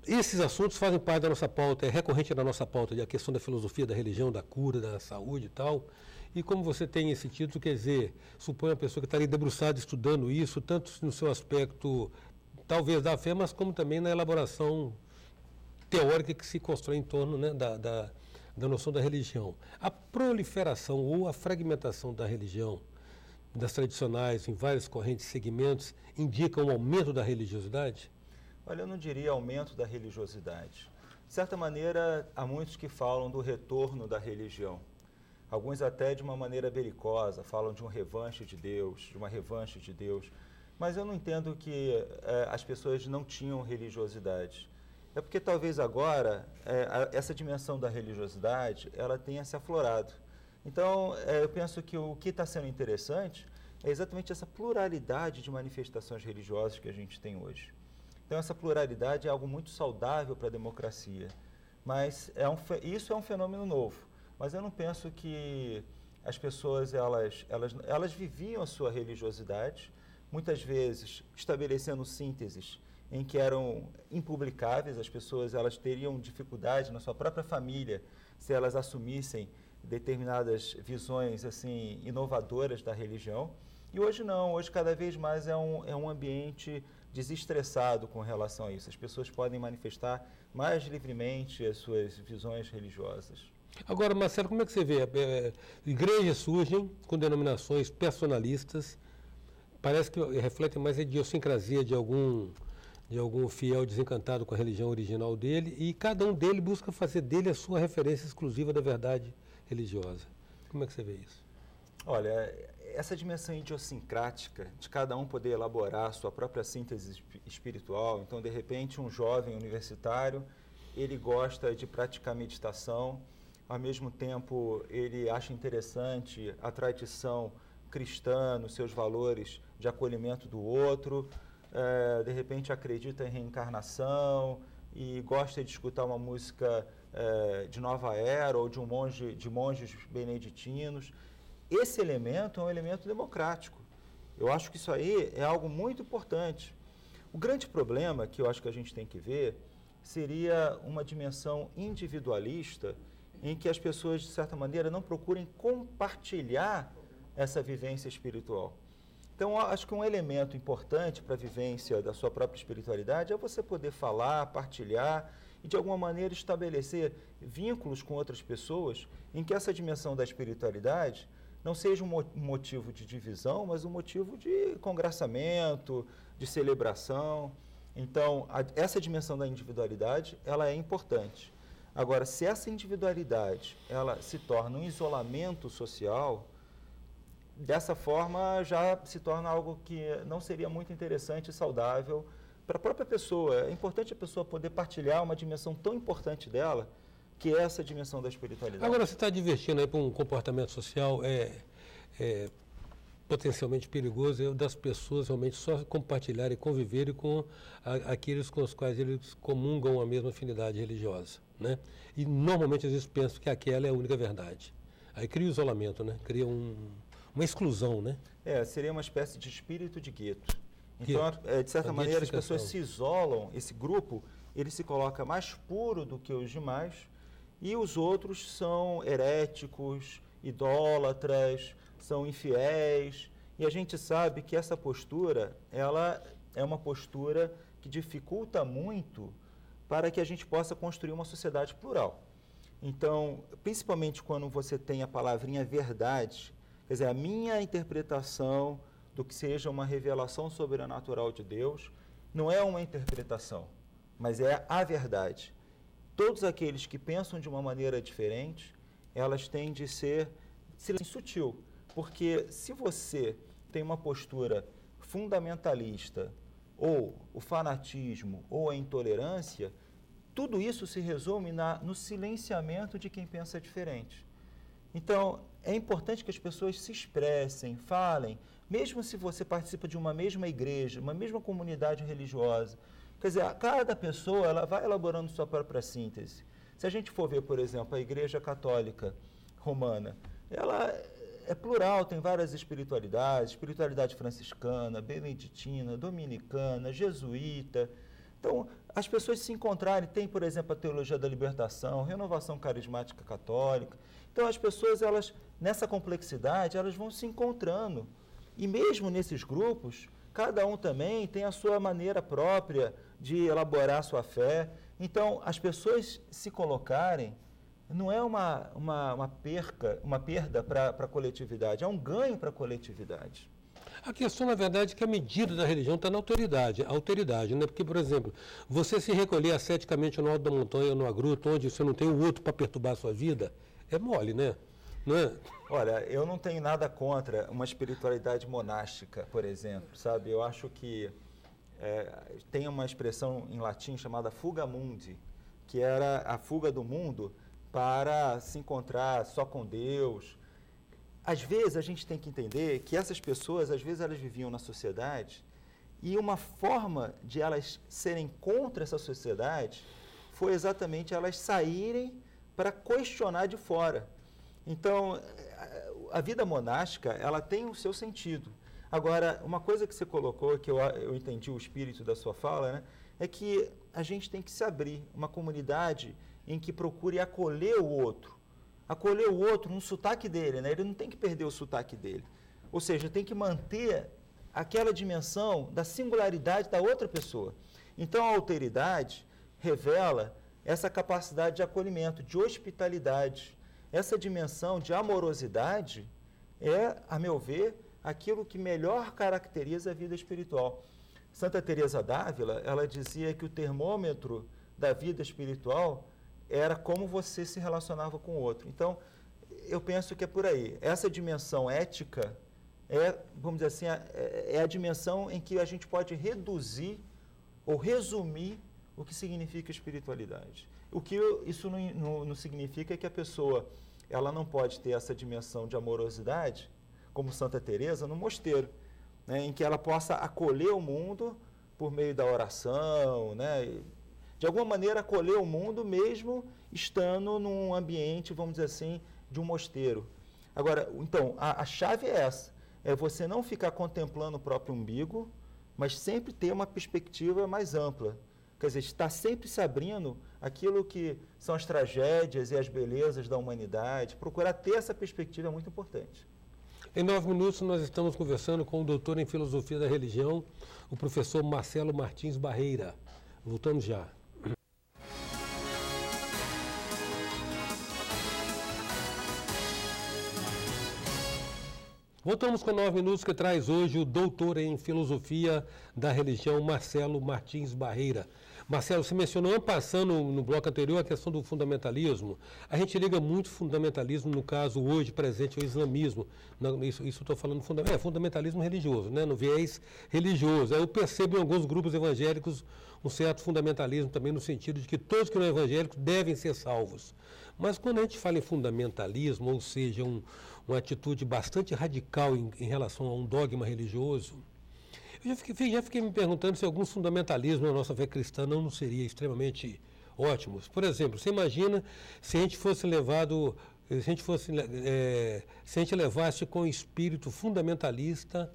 esses assuntos fazem parte da nossa pauta, é recorrente na nossa pauta, a questão da filosofia, da religião, da cura, da saúde e tal. E como você tem esse título, quer dizer, supõe uma pessoa que está ali debruçada estudando isso, tanto no seu aspecto, talvez da fé, mas como também na elaboração teórica que se constrói em torno, né, da noção da religião. A proliferação ou a fragmentação da religião, das tradicionais, em várias correntes e segmentos, indica um aumento da religiosidade? Olha, eu não diria aumento da religiosidade. De certa maneira, há muitos que falam do retorno da religião. Alguns até de uma maneira belicosa, falam de um revanche de Deus, de uma revanche de Deus. Mas eu não entendo que as pessoas não tinham religiosidade. É porque talvez agora essa dimensão da religiosidade ela tenha se aflorado. Então, eu penso que o que está sendo interessante é exatamente essa pluralidade de manifestações religiosas que a gente tem hoje. Então, essa pluralidade é algo muito saudável para a democracia. Mas isso é um fenômeno novo. Mas eu não penso que as pessoas elas viviam a sua religiosidade, muitas vezes estabelecendo sínteses em que eram impublicáveis, as pessoas elas teriam dificuldade na sua própria família se elas assumissem determinadas visões assim inovadoras da religião. E hoje não, hoje cada vez mais é um ambiente desestressado com relação a isso. As pessoas podem manifestar mais livremente as suas visões religiosas. Agora, Marcelo, como é que você vê? Igrejas surgem com denominações personalistas, parece que refletem mais a idiosincrasia de algum fiel desencantado com a religião original dele, e cada um dele busca fazer dele a sua referência exclusiva da verdade religiosa. Como é que você vê isso? Olha, essa dimensão idiosincrática de cada um poder elaborar a sua própria síntese espiritual, então, de repente, um jovem universitário, ele gosta de praticar meditação, ao mesmo tempo, ele acha interessante a tradição cristã, nos seus valores de acolhimento do outro, de repente acredita em reencarnação e gosta de escutar uma música de Nova Era ou de monges beneditinos. Esse elemento é um elemento democrático. Eu acho que isso aí é algo muito importante. O grande problema que eu acho que a gente tem que ver seria uma dimensão individualista em que as pessoas, de certa maneira, não procurem compartilhar essa vivência espiritual. Então, acho que um elemento importante para a vivência da sua própria espiritualidade é você poder falar, partilhar e, de alguma maneira, estabelecer vínculos com outras pessoas em que essa dimensão da espiritualidade não seja um motivo de divisão, mas um motivo de congraçamento, de celebração. Então, essa dimensão da individualidade, ela é importante. Agora, se essa individualidade ela se torna um isolamento social, dessa forma já se torna algo que não seria muito interessante e saudável para a própria pessoa. É importante a pessoa poder partilhar uma dimensão tão importante dela, que é essa dimensão da espiritualidade. Agora, você está divertindo aí para um comportamento social potencialmente perigoso, das pessoas realmente só compartilharem e conviverem com aqueles com os quais eles comungam a mesma afinidade religiosa, né? E normalmente às vezes pensam que aquela é a única verdade. Aí cria o isolamento, né? Cria uma exclusão, né? Seria uma espécie de espírito de gueto. Então, de certa maneira, as pessoas se isolam, esse grupo, ele se coloca mais puro do que os demais, e os outros são heréticos, idólatras, são infiéis, e a gente sabe que essa postura, ela é uma postura que dificulta muito para que a gente possa construir uma sociedade plural. Então, principalmente quando você tem a palavrinha verdade, quer dizer, a minha interpretação do que seja uma revelação sobrenatural de Deus, não é uma interpretação, mas é a verdade. Todos aqueles que pensam de uma maneira diferente, elas têm de ser sutil, porque se você tem uma postura fundamentalista, ou o fanatismo, ou a intolerância, tudo isso se resume no silenciamento de quem pensa diferente. Então, é importante que as pessoas se expressem, falem, mesmo se você participa de uma mesma igreja, uma mesma comunidade religiosa. Quer dizer, cada pessoa ela vai elaborando sua própria síntese. Se a gente for ver, por exemplo, a Igreja Católica Romana, ela é plural, tem várias espiritualidades, espiritualidade franciscana, beneditina, dominicana, jesuíta, Então, as pessoas se encontrarem, tem, por exemplo, a teologia da libertação, renovação carismática católica. Então, as pessoas, elas, nessa complexidade, elas vão se encontrando. E mesmo nesses grupos, cada um também tem a sua maneira própria de elaborar a sua fé. Então, as pessoas se colocarem, não é uma perda para a coletividade, é um ganho para a coletividade. A questão, na verdade, é que a medida da religião está na alteridade, né? Porque, por exemplo, você se recolher asceticamente no alto da montanha ou numa gruta, onde você não tem o outro para perturbar a sua vida, é mole, né? Não é? Olha, eu não tenho nada contra uma espiritualidade monástica, por exemplo, sabe? Eu acho que tem uma expressão em latim chamada fuga mundi, que era a fuga do mundo para se encontrar só com Deus. Às vezes, a gente tem que entender que essas pessoas, às vezes, elas viviam na sociedade e uma forma de elas serem contra essa sociedade foi exatamente elas saírem para questionar de fora. Então, a vida monástica, ela tem o seu sentido. Agora, uma coisa que você colocou, que eu entendi o espírito da sua fala, né, é que a gente tem que se abrir, uma comunidade em que procure acolher o outro no sotaque dele, né? Ele não tem que perder o sotaque dele. Ou seja, tem que manter aquela dimensão da singularidade da outra pessoa. Então, a alteridade revela essa capacidade de acolhimento, de hospitalidade. Essa dimensão de amorosidade é, a meu ver, aquilo que melhor caracteriza a vida espiritual. Santa Teresa d'Ávila, ela dizia que o termômetro da vida espiritual era como você se relacionava com o outro. Então, eu penso que é por aí. Essa dimensão ética vamos dizer assim, é a dimensão em que a gente pode reduzir ou resumir o que significa espiritualidade. O que isso não significa é que a pessoa ela não pode ter essa dimensão de amorosidade, como Santa Teresa, no mosteiro, né, em que ela possa acolher o mundo por meio da oração, né, de alguma maneira acolher o mundo mesmo estando num ambiente, vamos dizer assim, de um mosteiro. Agora, então, a chave é essa, é você não ficar contemplando o próprio umbigo, mas sempre ter uma perspectiva mais ampla. Quer dizer, estar sempre se abrindo aquilo que são as tragédias e as belezas da humanidade, procurar ter essa perspectiva é muito importante. Em 9 minutos, nós estamos conversando com o doutor em Filosofia da Religião, o professor Marcelo Martins Barreira. Voltamos já. Voltamos com 9 minutos, que traz hoje o doutor em Filosofia da Religião, Marcelo Martins Barreira. Marcelo, você mencionou, passando no bloco anterior, a questão do fundamentalismo. A gente liga muito fundamentalismo, no caso, hoje, presente, ao islamismo. Isso eu estou falando fundamentalismo religioso, né? No viés religioso. Eu percebo em alguns grupos evangélicos um certo fundamentalismo também, no sentido de que todos que não são evangélicos devem ser salvos. Mas quando a gente fala em fundamentalismo, ou seja, uma atitude bastante radical em relação a um dogma religioso, eu já fiquei me perguntando se alguns fundamentalismos na nossa fé cristã não seria extremamente ótimos. Por exemplo, você imagina se a gente fosse levado, se a gente levasse com o espírito fundamentalista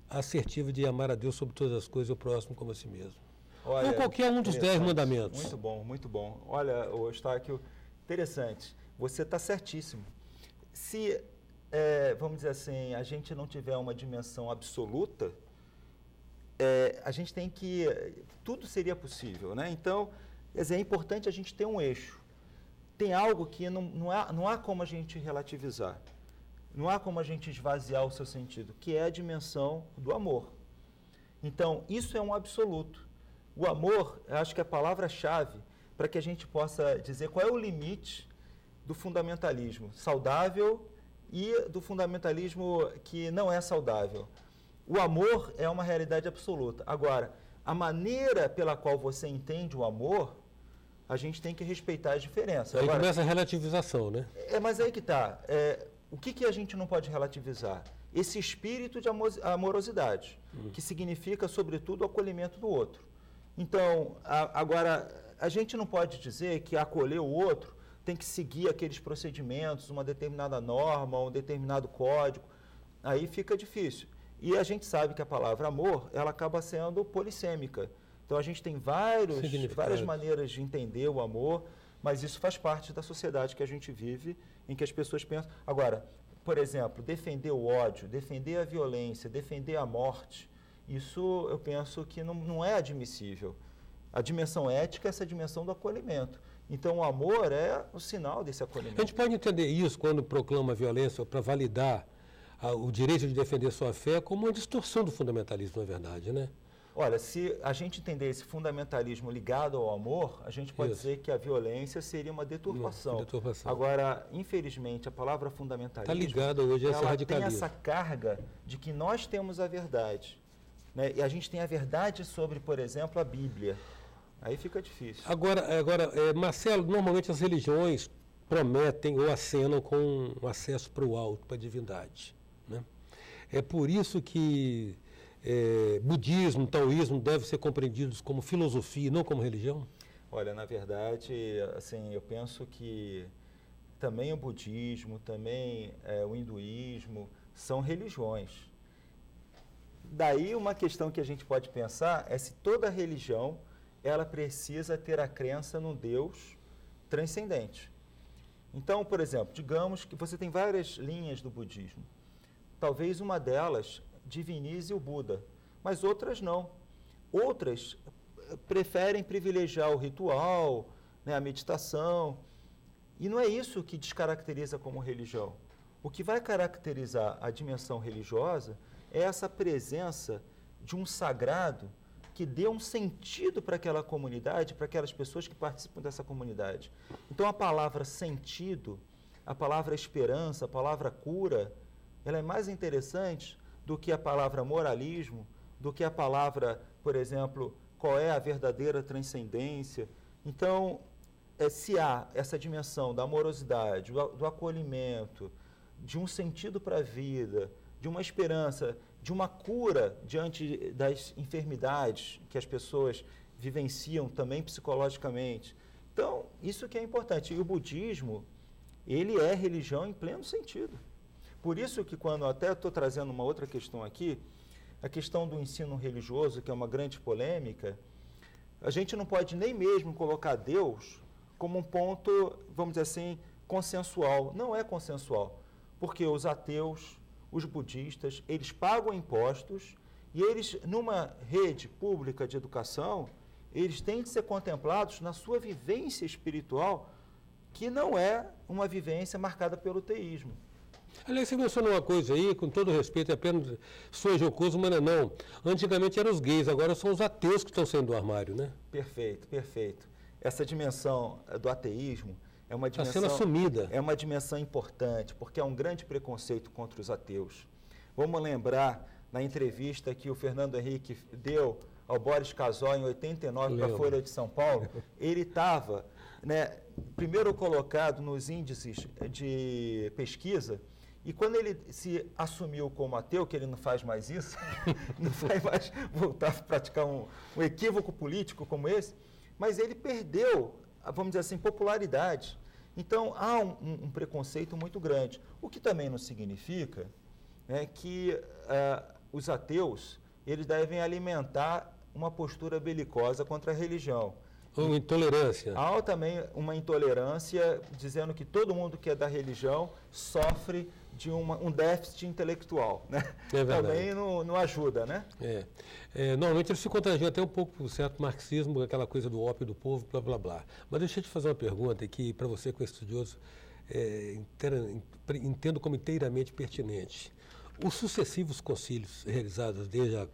assertivo de amar a Deus sobre todas as coisas e o próximo como a si mesmo. Olha, ou qualquer um dos 10 mandamentos. Muito bom, muito bom. Olha, Eustáquio, interessante. Você está certíssimo. Se, vamos dizer assim, a gente não tiver uma dimensão absoluta, a gente tem que... Tudo seria possível, né? Então, quer dizer, é importante a gente ter um eixo. Tem algo que não há como a gente relativizar. Não há como a gente esvaziar o seu sentido, que é a dimensão do amor. Então, isso é um absoluto. O amor, eu acho que é a palavra-chave para que a gente possa dizer qual é o limite do fundamentalismo saudável e do fundamentalismo que não é saudável. O amor é uma realidade absoluta. Agora, a maneira pela qual você entende o amor, a gente tem que respeitar as diferenças. Aí agora, começa a relativização, né? Mas aí que está. O que a gente não pode relativizar? Esse espírito de amorosidade, que significa, sobretudo, o acolhimento do outro. Então, agora, a gente não pode dizer que acolher o outro tem que seguir aqueles procedimentos, uma determinada norma, um determinado código. Aí fica difícil. E a gente sabe que a palavra amor, ela acaba sendo polissêmica. Então a gente tem várias maneiras de entender o amor, mas isso faz parte da sociedade que a gente vive, em que as pessoas pensam... Agora, por exemplo, defender o ódio, defender a violência, defender a morte, isso eu penso que não é admissível. A dimensão ética é essa dimensão do acolhimento. Então, o amor é o sinal desse acolhimento. A gente pode entender isso quando proclama a violência para validar o direito de defender sua fé como uma distorção do fundamentalismo, na verdade, né? Olha, se a gente entender esse fundamentalismo ligado ao amor, a gente pode dizer que a violência seria uma deturpação. Agora, infelizmente, a palavra fundamentalismo... Está ligada hoje a esse radicalismo. Tem essa carga de que nós temos a verdade. Né? E a gente tem a verdade sobre, por exemplo, a Bíblia. Aí fica difícil. Agora, Marcelo, normalmente as religiões prometem ou acenam com um acesso para o alto, para a divindade. Né? É por isso que budismo, taoísmo devem ser compreendidos como filosofia e não como religião? Olha, na verdade, assim, eu penso que também o budismo, também o hinduísmo são religiões. Daí uma questão que a gente pode pensar é se toda religião ela precisa ter a crença no Deus transcendente. Então, por exemplo, digamos que você tem várias linhas do budismo. Talvez uma delas divinize o Buda, mas outras não. Outras preferem privilegiar o ritual, né, a meditação. E não é isso que descaracteriza como religião. O que vai caracterizar a dimensão religiosa é essa presença de um sagrado que dê um sentido para aquela comunidade, para aquelas pessoas que participam dessa comunidade. Então, a palavra sentido, a palavra esperança, a palavra cura, ela é mais interessante do que a palavra moralismo, do que a palavra, por exemplo, qual é a verdadeira transcendência. Então, se há essa dimensão da amorosidade, do acolhimento, de um sentido para a vida, de uma esperança, de uma cura diante das enfermidades que as pessoas vivenciam também psicologicamente. Então, isso que é importante. E o budismo, ele é religião em pleno sentido. Por isso que quando até estou trazendo uma outra questão aqui, a questão do ensino religioso, que é uma grande polêmica, a gente não pode nem mesmo colocar Deus como um ponto, vamos dizer assim, consensual. Não é consensual, porque os ateus, os budistas, eles pagam impostos e eles, numa rede pública de educação, eles têm de ser contemplados na sua vivência espiritual, que não é uma vivência marcada pelo teísmo. Aliás, você mencionou uma coisa aí, com todo respeito, é apenas sua jocoso, mas não. Antigamente eram os gays, agora são os ateus que estão saindo do armário, né? Perfeito, perfeito. Essa dimensão do ateísmo é uma dimensão... Está sendo assumida. É uma dimensão importante, porque há um grande preconceito contra os ateus. Vamos lembrar na entrevista que o Fernando Henrique deu ao Boris Casoy em 89 para a Folha de São Paulo. Ele estava, né, primeiro colocado nos índices de pesquisa, e quando ele se assumiu como ateu, que ele não faz mais isso, não vai mais voltar a praticar um equívoco político como esse, mas ele perdeu, vamos dizer assim, popularidade. Então, há um preconceito muito grande, o que também não significa que os ateus eles devem alimentar uma postura belicosa contra a religião. Ou intolerância. Há também uma intolerância dizendo que todo mundo que é da religião sofre de um déficit intelectual, né? É verdade. Também não ajuda, né? Normalmente eles se contagiam até um pouco por certo marxismo, aquela coisa do ópio do povo, blá, blá, blá. Mas deixa eu te fazer uma pergunta aqui, para você que é estudioso, entendo como inteiramente pertinente. Os sucessivos concílios realizados desde o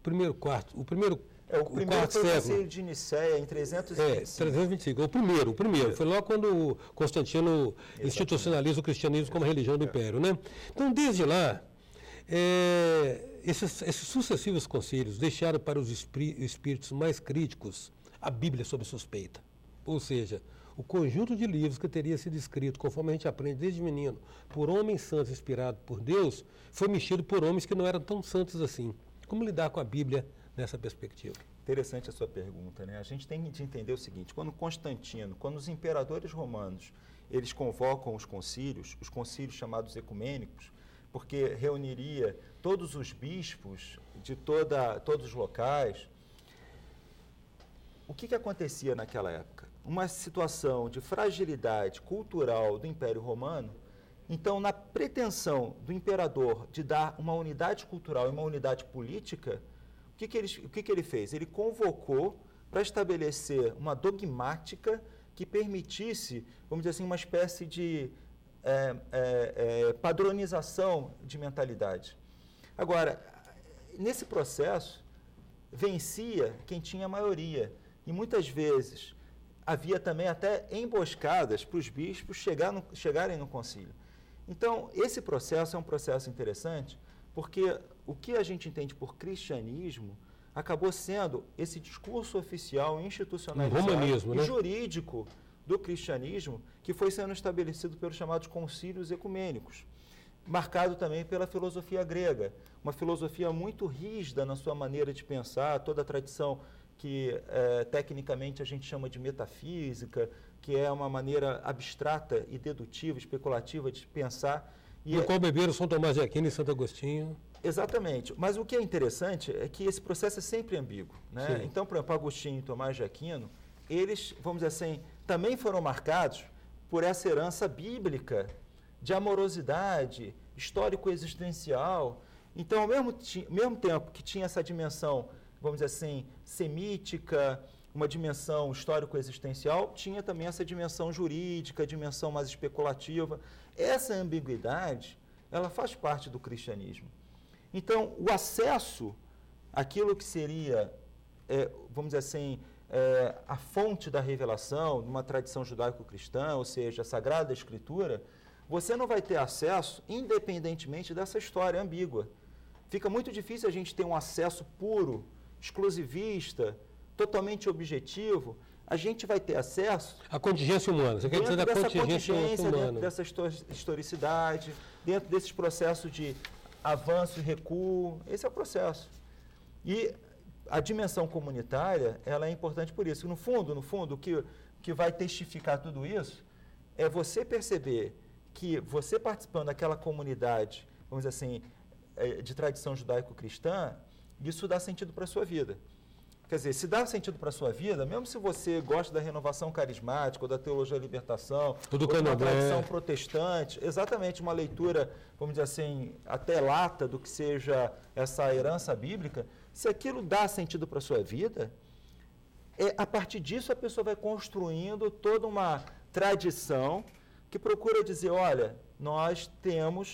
primeiro foi o concílio de Nicéia, em 325. 325. O primeiro. Foi logo quando Constantino institucionaliza o cristianismo como religião do Império, né? Então, desde lá, esses sucessivos concílios deixaram para os espíritos mais críticos a Bíblia sob suspeita. Ou seja, o conjunto de livros que teria sido escrito, conforme a gente aprende desde menino, por homens santos inspirados por Deus, foi mexido por homens que não eram tão santos assim. Como lidar com a Bíblia nessa perspectiva? Interessante a sua pergunta, né? A gente tem de entender o seguinte: quando Constantino, quando os imperadores romanos, eles convocam os concílios chamados ecumênicos, porque reuniria todos os bispos de todos os locais, o que acontecia naquela época? Uma situação de fragilidade cultural do Império Romano. Então, na pretensão do imperador de dar uma unidade cultural e uma unidade política, o que ele fez? Ele convocou para estabelecer uma dogmática que permitisse, vamos dizer assim, uma espécie de padronização de mentalidade. Agora, nesse processo, vencia quem tinha maioria. E muitas vezes havia também até emboscadas para os bispos chegarem no concílio. Então, esse processo é um processo interessante, porque o que a gente entende por cristianismo acabou sendo esse discurso oficial, institucionalizado romanismo, e né? jurídico do cristianismo, que foi sendo estabelecido pelos chamados concílios ecumênicos, marcado também pela filosofia grega, uma filosofia muito rígida na sua maneira de pensar, toda a tradição que tecnicamente a gente chama de metafísica, que é uma maneira abstrata e dedutiva, especulativa de pensar. No qual beberam São Tomás de Aquino e Santo Agostinho. Exatamente. Mas o que é interessante é que esse processo é sempre ambíguo, né? Então, por exemplo, Agostinho e Tomás de Aquino, eles, vamos dizer assim, também foram marcados por essa herança bíblica de amorosidade, histórico-existencial. Então, ao mesmo tempo que tinha essa dimensão, vamos dizer assim, semítica, uma dimensão histórico-existencial, tinha também essa dimensão jurídica, a dimensão mais especulativa. Essa ambiguidade, ela faz parte do cristianismo. Então, o acesso àquilo que seria, vamos dizer assim, a fonte da revelação, numa tradição judaico-cristã, ou seja, a Sagrada Escritura, você não vai ter acesso independentemente dessa história ambígua. Fica muito difícil a gente ter um acesso puro, exclusivista, totalmente objetivo. A gente vai ter acesso... A contingência humana. Você quer dizer da contingência humana. Dentro dessa historicidade, dentro desses processos de avanço e recuo. Esse é o processo. E a dimensão comunitária, ela é importante por isso. No fundo, o que vai testificar tudo isso é você perceber que você participando daquela comunidade, vamos dizer assim, de tradição judaico-cristã, isso dá sentido para a sua vida. Quer dizer, se dá sentido para a sua vida, mesmo se você gosta da renovação carismática, ou da teologia da libertação, ou de uma tradição protestante, exatamente uma leitura, vamos dizer assim, até lata do que seja essa herança bíblica, se aquilo dá sentido para a sua vida, a partir disso a pessoa vai construindo toda uma tradição que procura dizer, olha, nós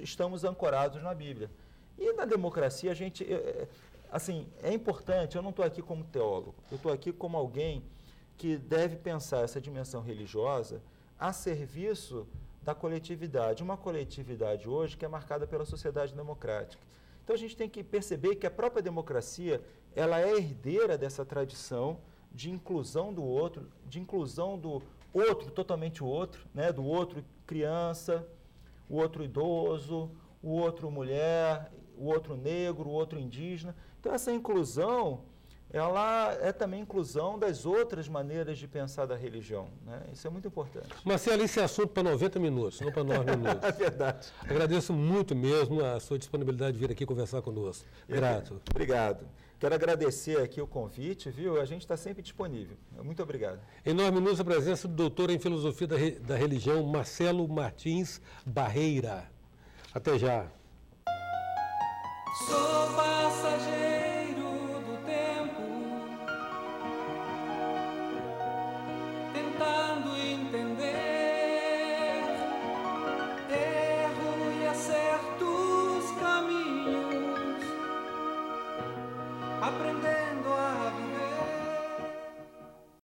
estamos ancorados na Bíblia. E na democracia a gente... Assim, é importante, eu não estou aqui como teólogo, eu estou aqui como alguém que deve pensar essa dimensão religiosa a serviço da coletividade. Uma coletividade hoje que é marcada pela sociedade democrática. Então a gente tem que perceber que a própria democracia, ela é herdeira dessa tradição de inclusão do outro totalmente outro, né? Do outro criança, o outro idoso, o outro mulher, o outro negro, o outro indígena. Então, essa inclusão, ela é também inclusão das outras maneiras de pensar da religião, né? Isso é muito importante. Marcelo, esse é assunto para 90 minutos, não para 9 minutos. É verdade. Agradeço muito mesmo a sua disponibilidade de vir aqui conversar conosco. Grato. Obrigado. Quero agradecer aqui o convite, viu? A gente está sempre disponível. Muito obrigado. Em 9 minutos, a presença do doutor em Filosofia da Religião, Marcelo Martins Barreira. Até já. Sou passageiro do tempo, tentando entender, erro e acerto os caminhos, aprender